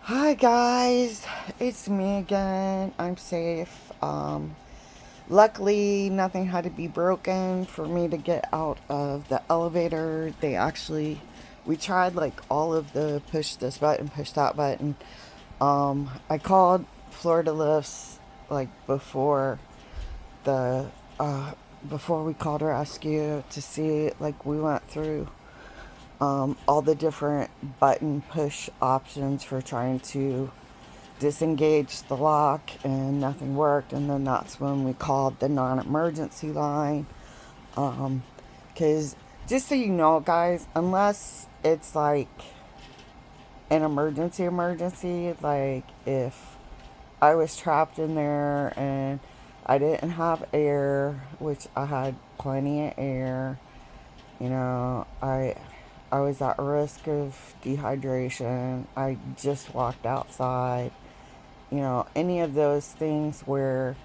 Hi guys, it's me again. I'm safe. Luckily, nothing had to be broken for me to get out of the elevator. We tried like all of the push this button, push that button. I called Florida Lifts like the uh, before we called rescue to see like we went through all the different button push options for trying to disengage the lock and nothing worked. And then that's when we called the non-emergency line. Because just so you know, guys, unless it's like an emergency, like if I was trapped in there and I didn't have air, which I had plenty of air, you know, I was at risk of dehydration. I just walked outside. You know, any of those things where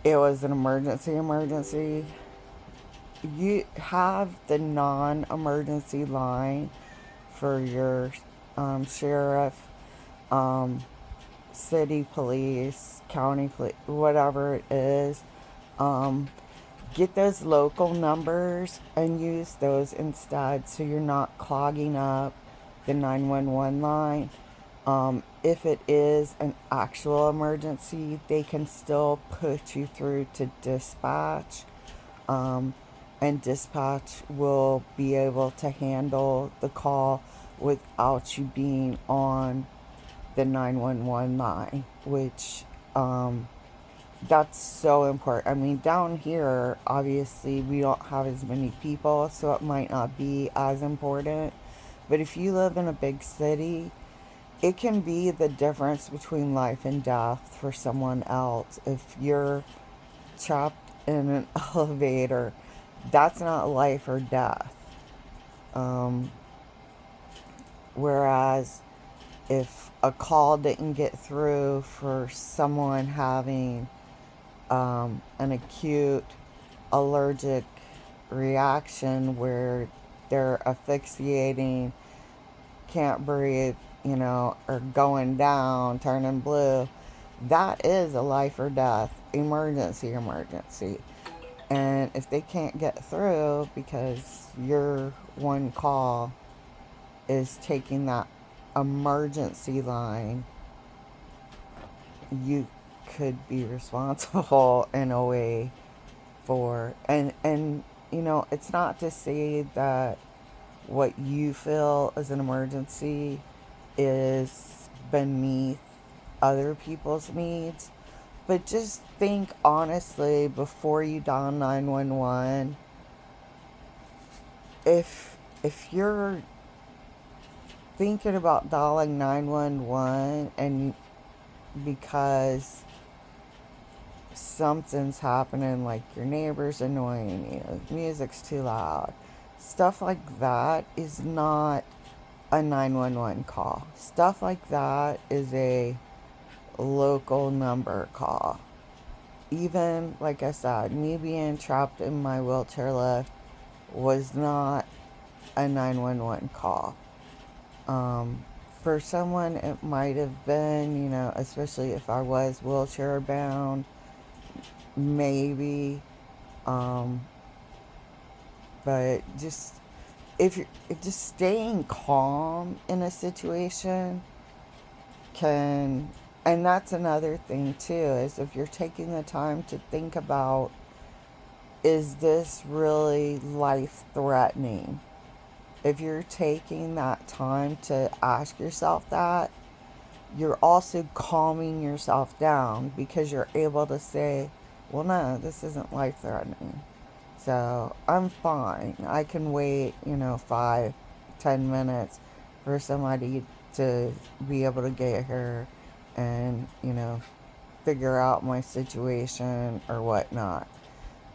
it was an emergency, you have the non-emergency line for your sheriff, um, city police, county police, whatever it is. Um, get those local numbers and use those instead so you're not clogging up the 911 line. If it is an actual emergency, they can still put you through to dispatch, um, and dispatch will be able to handle the call without you being on the 911 line, which that's so important. I mean, down here, obviously, we don't have as many people, so it might not be as important. But if you live in a big city, it can be the difference between life and death for someone else. If you're trapped in an elevator, that's not life or death. Um, Whereas if a call didn't get through for someone having an acute allergic reaction where they're asphyxiating, can't breathe, you know, or going down, turning blue, that is a life or death emergency. And if they can't get through because your one call is taking that emergency line, you could be responsible in a way for and you know, it's not to say that what you feel as an emergency is beneath other people's needs, but just think honestly before you dial 911. If you're thinking about dialing 911 and because something's happening, like your neighbor's annoying you, music's too loud, stuff like that is not a 911 call. Stuff like that is a local number call. Even, like I said, me being trapped in my wheelchair lift was not a 911 call. Um, for someone, it might have been, you know, especially if I was wheelchair bound, maybe. Um, but just if you're just staying calm in a situation can, and that's another thing too, is if you're taking the time to think about, is this really life threatening? If you're taking that time to ask yourself that, you're also calming yourself down because you're able to say, well, no, this isn't life threatening. So I'm fine. I can wait, you know, 5, 10 minutes for somebody to be able to get here and, you know, figure out my situation or whatnot.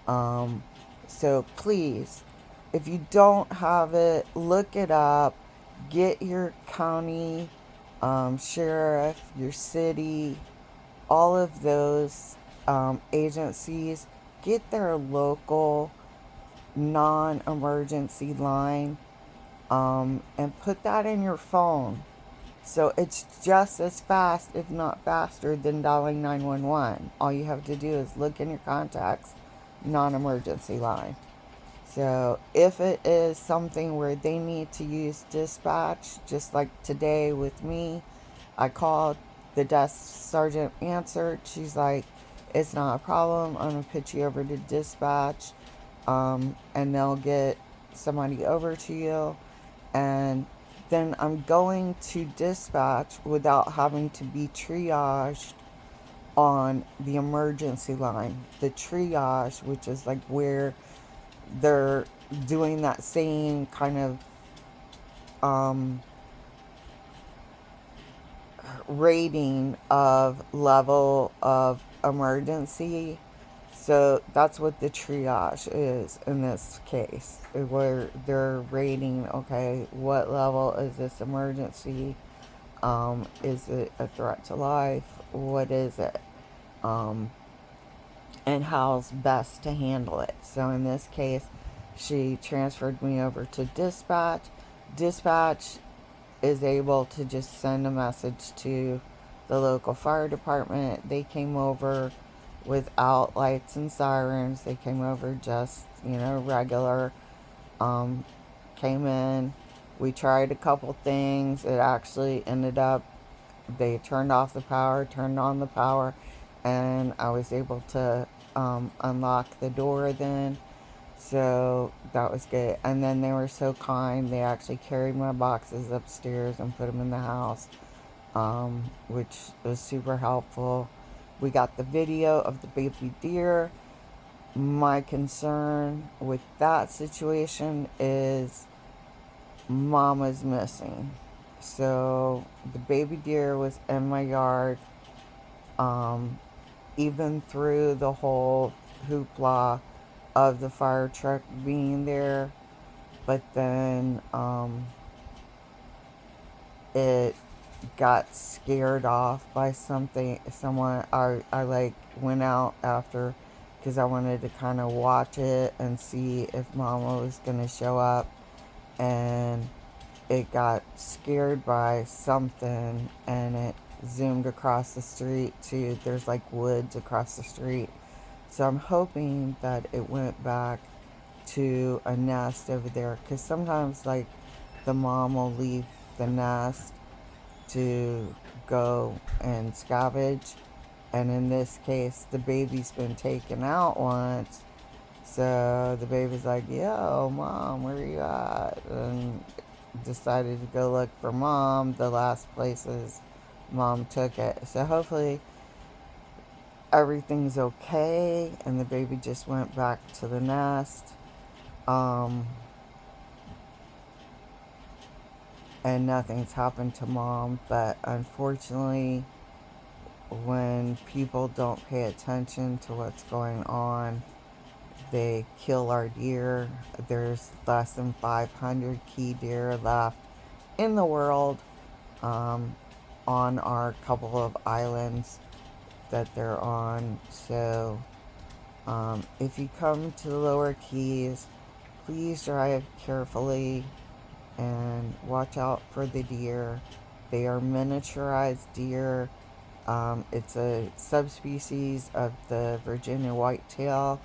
Um, so please, if you don't have it, look it up. Get your county, sheriff, your city, all of those agencies, get their local non emergency line, and put that in your phone. So it's just as fast, if not faster, than dialing 911. All you have to do is look in your contacts, non-emergency line. So if it is something where they need to use dispatch, just like today with me, I called, the desk sergeant answered. She's like, it's not a problem. I'm going to put you over to dispatch, and they'll get somebody over to you. And then I'm going to dispatch without having to be triaged on the emergency line. The triage, which is like where they're doing that same kind of um, rating of level of emergency. So that's what the triage is in this case, where they're rating, okay, what level is this emergency? Is it a threat to life? What is it? Um, and how's best to handle it. So in this case, she transferred me over to dispatch. Dispatch is able to just send a message to the local fire department. They came over without lights and sirens. They came over just, regular. Um, Came in. We tried a couple things. It actually ended up, they turned off the power, turned on the power, and I was able to unlock the door then. So that was good. And then they were so kind. They actually carried my boxes upstairs and put them in the house, which was super helpful. We got the video of the baby deer. My concern with that situation is Mama's missing. So the baby deer was in my yard, um, even through the whole hoopla of the fire truck being there. But then it got scared off by someone. I like went out after because I wanted to kind of watch it and see if Mama was gonna show up, and it got scared by something, and it zoomed across the street to, there's like woods across the street. So I'm hoping that it went back to a nest over there, because sometimes like the mom will leave the nest to go and scavenge, and in this case the baby's been taken out once. So the baby's like, yo, Mom, where you at? And decided to go look for Mom the last places Mom took it. So hopefully everything's okay and the baby just went back to the nest. And nothing's happened to Mom. But unfortunately, when people don't pay attention to what's going on, they kill our deer. There's less than 500 key deer left in the world, on our couple of islands that they're on. So if you come to the lower keys, please drive carefully and watch out for the deer. They are miniaturized deer. It's a subspecies of the Virginia whitetail,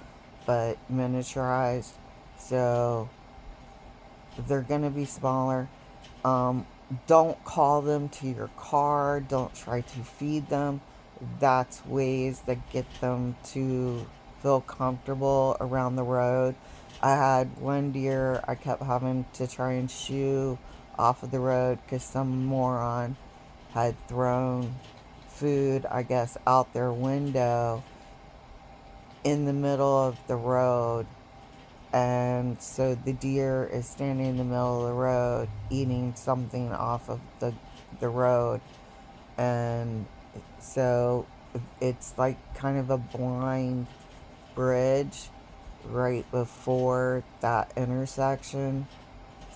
but miniaturized. So they're going to be smaller. Don't call them to your car. Don't try to feed them. That's ways that get them to feel comfortable around the road. I had one deer I kept having to try and shoo off of the road because some moron had thrown food, I guess, out their window in the middle of the road. And so the deer is standing in the middle of the road eating something off of the road. And so it's like kind of a blind bridge right before that intersection.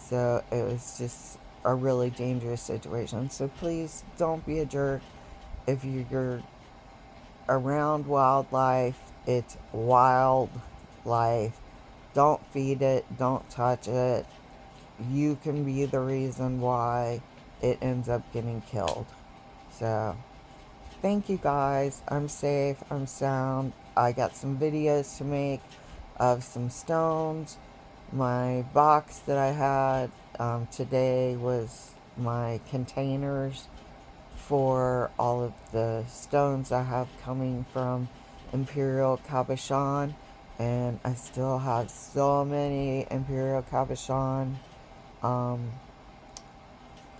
So it was just a really dangerous situation. So please don't be a jerk. If you're around wildlife, it's wildlife. Don't feed it, don't touch it. You can be the reason why it ends up getting killed. So, thank you guys. I'm safe. I'm sound. I got some videos to make of some stones. My box that I had today was my containers for all of the stones I have coming from Imperial Cabochon. And I still have so many Imperial Cabochon um,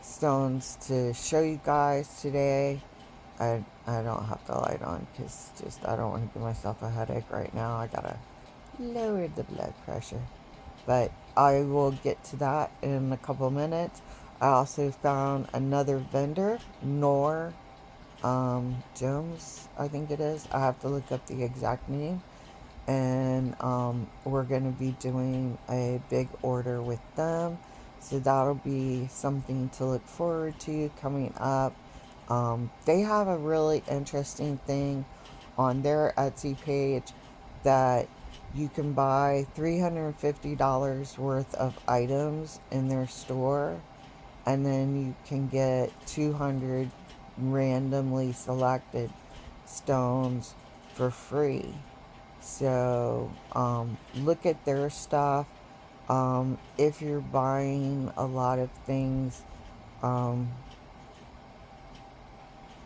stones to show you guys today. I don't have the light on because just I don't want to give myself a headache right now. I gotta lower the blood pressure. But I will get to that in a couple minutes. I also found another vendor, Nor Jones, I think it is. I have to look up the exact name. And we're going to be doing a big order with them. So that'll be something to look forward to coming up. They have a really interesting thing on their Etsy page that you can buy $350 worth of items in their store, and then you can get 200 randomly selected stones for free. So look at their stuff. If you're buying a lot of things, um,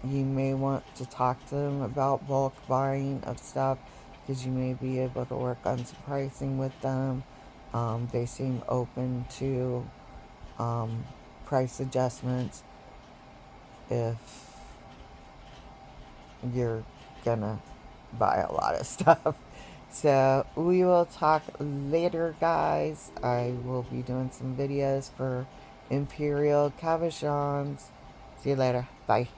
you may want to talk to them about bulk buying of stuff because you may be able to work on some pricing with them. They seem open to um, price adjustments if you're gonna buy a lot of stuff. So we will talk later, guys. I will be doing some videos for Imperial Cabochons. See you later. Bye.